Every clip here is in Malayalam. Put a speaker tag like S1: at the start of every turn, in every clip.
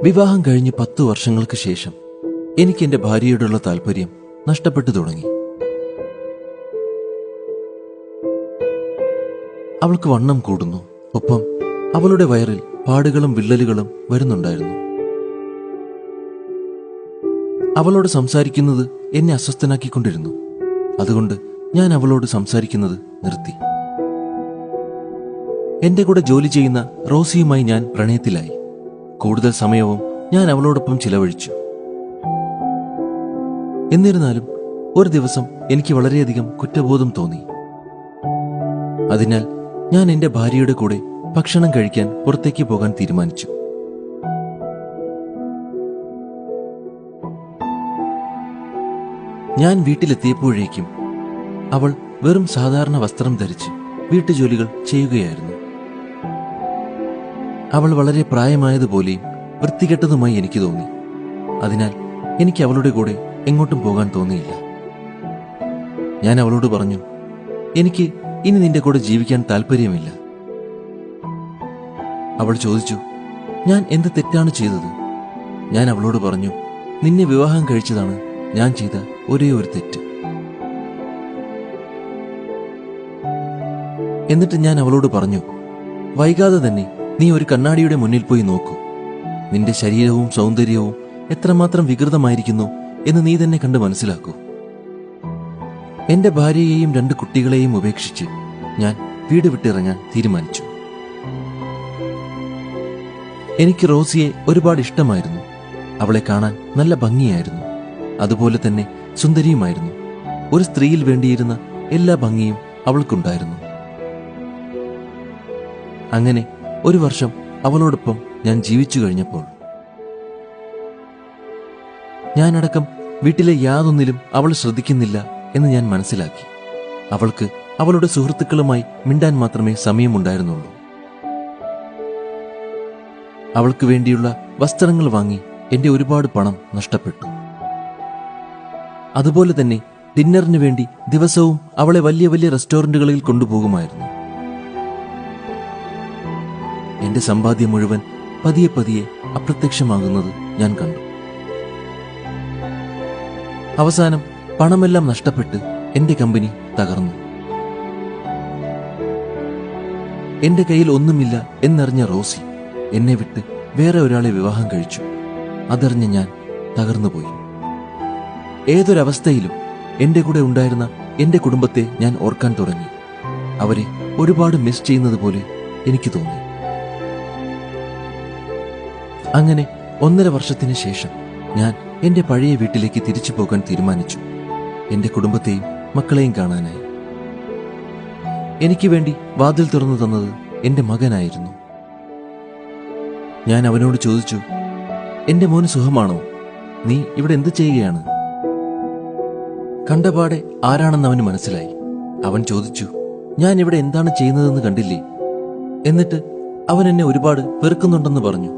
S1: വിവാഹം കഴിഞ്ഞ് 10 വർഷങ്ങൾക്ക് ശേഷം എനിക്ക് എന്റെ ഭാര്യയോടുള്ള താല്പര്യം നഷ്ടപ്പെട്ടു തുടങ്ങി. അവൾക്ക് വണ്ണം കൂടുന്നു, ഒപ്പം അവളുടെ വയറിൽ പാടുകളും വിള്ളലുകളും വരുന്നുണ്ടായിരുന്നു. അവളോട് സംസാരിക്കുന്നത് എന്നെ അസ്വസ്ഥനാക്കിക്കൊണ്ടിരുന്നു. അതുകൊണ്ട് ഞാൻ അവളോട് സംസാരിക്കുന്നത് നിർത്തി. എന്റെ കൂടെ ജോലി ചെയ്യുന്ന റോസിയുമായി ഞാൻ പ്രണയത്തിലായി. കൂടുതൽ സമയവും ഞാൻ അവളോടൊപ്പം ചിലവഴിച്ചു. എന്നിരുന്നാലും ഒരു ദിവസം എനിക്ക് വളരെയധികം കുറ്റബോധം തോന്നി. അതിനാൽ ഞാൻ എന്റെ ഭാര്യയുടെ കൂടെ ഭക്ഷണം കഴിക്കാൻ പുറത്തേക്ക് പോകാൻ തീരുമാനിച്ചു. ഞാൻ വീട്ടിലെത്തിയപ്പോഴേക്കും അവൾ വെറും സാധാരണ വസ്ത്രം ധരിച്ച് വീട്ടുജോലികൾ ചെയ്യുകയായിരുന്നു. അവൾ വളരെ പ്രായമായതുപോലെയും വൃത്തികെട്ടതുമായി എനിക്ക് തോന്നി. അതിനാൽ എനിക്ക് അവളുടെ കൂടെ എങ്ങോട്ടും പോകാൻ തോന്നിയില്ല. ഞാൻ അവളോട് പറഞ്ഞു, എനിക്ക് ഇനി നിന്റെ കൂടെ ജീവിക്കാൻ താല്പര്യമില്ല. അവൾ ചോദിച്ചു, ഞാൻ എന്ത് തെറ്റാണ് ചെയ്തത്? ഞാൻ അവളോട് പറഞ്ഞു, നിന്നെ വിവാഹം കഴിച്ചതാണ് ഞാൻ ചെയ്ത ഒരേ ഒരു തെറ്റ്. എന്നിട്ട് ഞാൻ അവളോട് പറഞ്ഞു, വൈകാതെ തന്നെ നീ ഒരു കണ്ണാടിയുടെ മുന്നിൽ പോയി നോക്കൂ. നിന്റെ ശരീരവും സൗന്ദര്യവും എത്രമാത്രം വികൃതമായിരിക്കുന്നു എന്ന് നീ തന്നെ കണ്ട് മനസ്സിലാക്കൂ. എന്റെ ഭാര്യയെയും 2 കുട്ടികളെയും ഉപേക്ഷിച്ച് ഞാൻ വീട് വിട്ടിറങ്ങാൻ തീരുമാനിച്ചു. എനിക്ക് റോസിയെ ഒരുപാട് ഇഷ്ടമായിരുന്നു. അവളെ കാണാൻ നല്ല ഭംഗിയായിരുന്നു. അതുപോലെ തന്നെ സുന്ദരിയുമായിരുന്നു. ഒരു സ്ത്രീയിൽ വേണ്ടിയിരുന്ന എല്ലാ ഭംഗിയും അവൾക്കുണ്ടായിരുന്നു. അങ്ങനെ 1 വർഷം അവളോടൊപ്പം ഞാൻ ജീവിച്ചു കഴിഞ്ഞപ്പോൾ ഞാനടക്കം വീട്ടിലെ യാതൊന്നിലും അവൾ ശ്രദ്ധിക്കുന്നില്ല എന്ന് ഞാൻ മനസ്സിലാക്കി. അവൾക്ക് അവളുടെ സുഹൃത്തുക്കളുമായി മിണ്ടാൻ മാത്രമേ സമയമുണ്ടായിരുന്നുള്ളൂ. അവൾക്ക് വേണ്ടിയുള്ള വസ്ത്രങ്ങൾ വാങ്ങി എന്റെ ഒരുപാട് പണം നഷ്ടപ്പെട്ടു. അതുപോലെ തന്നെ ഡിന്നറിന് വേണ്ടി ദിവസവും അവളെ വലിയ വലിയ റെസ്റ്റോറന്റുകളിൽ കൊണ്ടുപോകുമായിരുന്നു. എന്റെ സമ്പാദ്യം മുഴുവൻ പതിയെ പതിയെ അപ്രത്യക്ഷമാകുന്നത് ഞാൻ കണ്ടു. അവസാനം പണമെല്ലാം നഷ്ടപ്പെട്ട് എന്റെ കമ്പനി തകർന്നു. എന്റെ കയ്യിൽ ഒന്നുമില്ല എന്നറിഞ്ഞ റോസി എന്നെ വിട്ട് വേറെ ഒരാളെ വിവാഹം കഴിച്ചു. അതറിഞ്ഞ് ഞാൻ തകർന്നുപോയി. ഏതൊരവസ്ഥയിലും എന്റെ കൂടെ ഉണ്ടായിരുന്ന എന്റെ കുടുംബത്തെ ഞാൻ ഓർക്കാൻ തുടങ്ങി. അവരെ ഒരുപാട് മിസ് ചെയ്യുന്നത് പോലെ എനിക്ക് തോന്നി. അങ്ങനെ 1.5 വർഷത്തിന് ശേഷം ഞാൻ എന്റെ പഴയ വീട്ടിലേക്ക് തിരിച്ചു പോകാൻ തീരുമാനിച്ചു. എന്റെ കുടുംബത്തെയും മക്കളെയും കാണാനായി. എനിക്ക് വേണ്ടി വാതിൽ തുറന്നു തന്നത് എന്റെ മകനായിരുന്നു. ഞാൻ അവനോട് ചോദിച്ചു, എന്റെ മോന് സുഖമാണോ? നീ ഇവിടെ എന്ത് ചെയ്യുകയാണ്? കണ്ടപാടെ ആരാണെന്ന് അവന് മനസ്സിലായി. അവൻ ചോദിച്ചു, ഞാൻ ഇവിടെ എന്താണ് ചെയ്യുന്നതെന്ന് കണ്ടില്ലേ? എന്നിട്ട് അവൻ എന്നെ ഒരുപാട് വെറുക്കുന്നുണ്ടെന്ന് പറഞ്ഞു.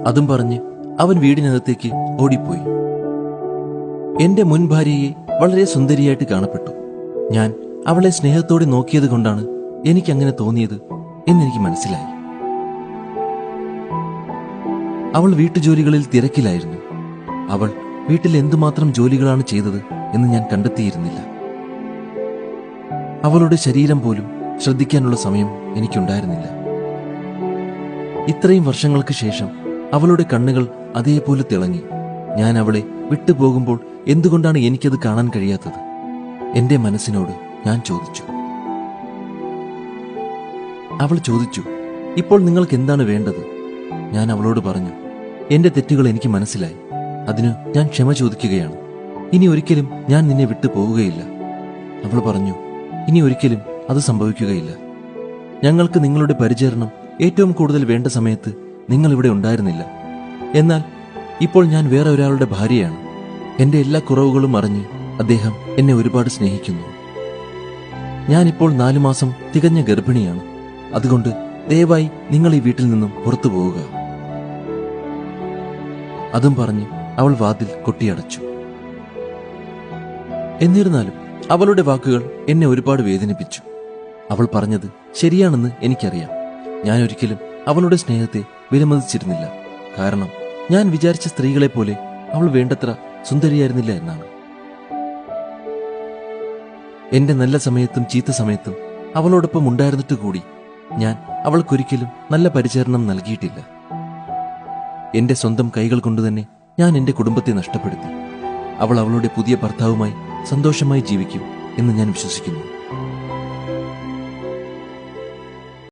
S1: അതും പറഞ്ഞ് അവൻ വീടിനകത്തേക്ക് ഓടിപ്പോയി. എന്റെ മുൻ ഭാര്യയെ വളരെ സുന്ദരിയായിട്ട് കാണപ്പെട്ടു. ഞാൻ അവളെ സ്നേഹത്തോടെ നോക്കിയത് കൊണ്ടാണ് എനിക്കങ്ങനെ തോന്നിയത് എന്നെനിക്ക് മനസ്സിലായി. അവൾ വീട്ടുജോലികളിൽ തിരക്കിലായിരുന്നു. അവൾ വീട്ടിൽ എന്തുമാത്രം ജോലികളാണ് ചെയ്തത് എന്ന് ഞാൻ കണ്ടെത്തിയിരുന്നില്ല. അവളുടെ ശരീരം പോലും ശ്രദ്ധിക്കാനുള്ള സമയം എനിക്കുണ്ടായിരുന്നില്ല. ഇത്രയും വർഷങ്ങൾക്ക് ശേഷം അവളുടെ കണ്ണുകൾ അതേപോലെ തിളങ്ങി. ഞാൻ അവളെ വിട്ടുപോകുമ്പോൾ എന്തുകൊണ്ടാണ് എനിക്കത് കാണാൻ കഴിയാത്തത്? എന്റെ മനസ്സിനോട് ഞാൻ ചോദിച്ചു. അവൾ ചോദിച്ചു, ഇപ്പോൾ നിങ്ങൾക്ക് എന്താണ് വേണ്ടത്? ഞാൻ അവളോട് പറഞ്ഞു, എന്റെ തെറ്റുകൾ എനിക്ക് മനസ്സിലായി. അതിന് ഞാൻ ക്ഷമ ചോദിക്കുകയാണ്. ഇനി ഒരിക്കലും ഞാൻ നിന്നെ വിട്ടു പോവുകയില്ല. അവൾ പറഞ്ഞു, ഇനി ഒരിക്കലും അത് സംഭവിക്കുകയില്ല. ഞങ്ങൾക്ക് നിങ്ങളുടെ പരിചരണം ഏറ്റവും കൂടുതൽ വേണ്ട സമയത്ത് നിങ്ങൾ ഇവിടെ ഉണ്ടായിരുന്നില്ല. എന്നാൽ ഇപ്പോൾ ഞാൻ വേറെ ഒരാളുടെ ഭാര്യയാണ്. എന്റെ എല്ലാ കുറവുകളും അറിഞ്ഞ് അദ്ദേഹം എന്നെ ഒരുപാട് സ്നേഹിക്കുന്നു. ഞാനിപ്പോൾ 4 മാസം തികഞ്ഞ ഗർഭിണിയാണ്. അതുകൊണ്ട് ദയവായി നിങ്ങൾ ഈ വീട്ടിൽ നിന്നും പുറത്തു പോവുക. അതും പറഞ്ഞ് അവൾ വാതിൽ കൊട്ടിയടച്ചു. എന്നിരുന്നാലും അവളുടെ വാക്കുകൾ എന്നെ ഒരുപാട് വേദനിപ്പിച്ചു. അവൾ പറഞ്ഞത് ശരിയാണെന്ന് എനിക്കറിയാം. ഞാൻ ഒരിക്കലും അവളുടെ സ്നേഹത്തെ വിലമതിച്ചിരുന്നില്ല. കാരണം ഞാൻ വിചാരിച്ച സ്ത്രീകളെ പോലെ അവൾ വേണ്ടത്ര സുന്ദരിയായിരുന്നില്ല എന്നാണ്. എന്റെ നല്ല സമയത്തും ചീത്ത സമയത്തും അവളോടൊപ്പം ഉണ്ടായിരുന്നിട്ട് കൂടി ഞാൻ അവൾക്കൊരിക്കലും നല്ല പരിചരണം നൽകിയിട്ടില്ല. എന്റെ സ്വന്തം കൈകൾ കൊണ്ടുതന്നെ ഞാൻ എന്റെ കുടുംബത്തെ നഷ്ടപ്പെടുത്തി. അവൾ അവളുടെ പുതിയ ഭർത്താവുമായി സന്തോഷമായി ജീവിക്കും എന്ന് ഞാൻ വിശ്വസിക്കുന്നു.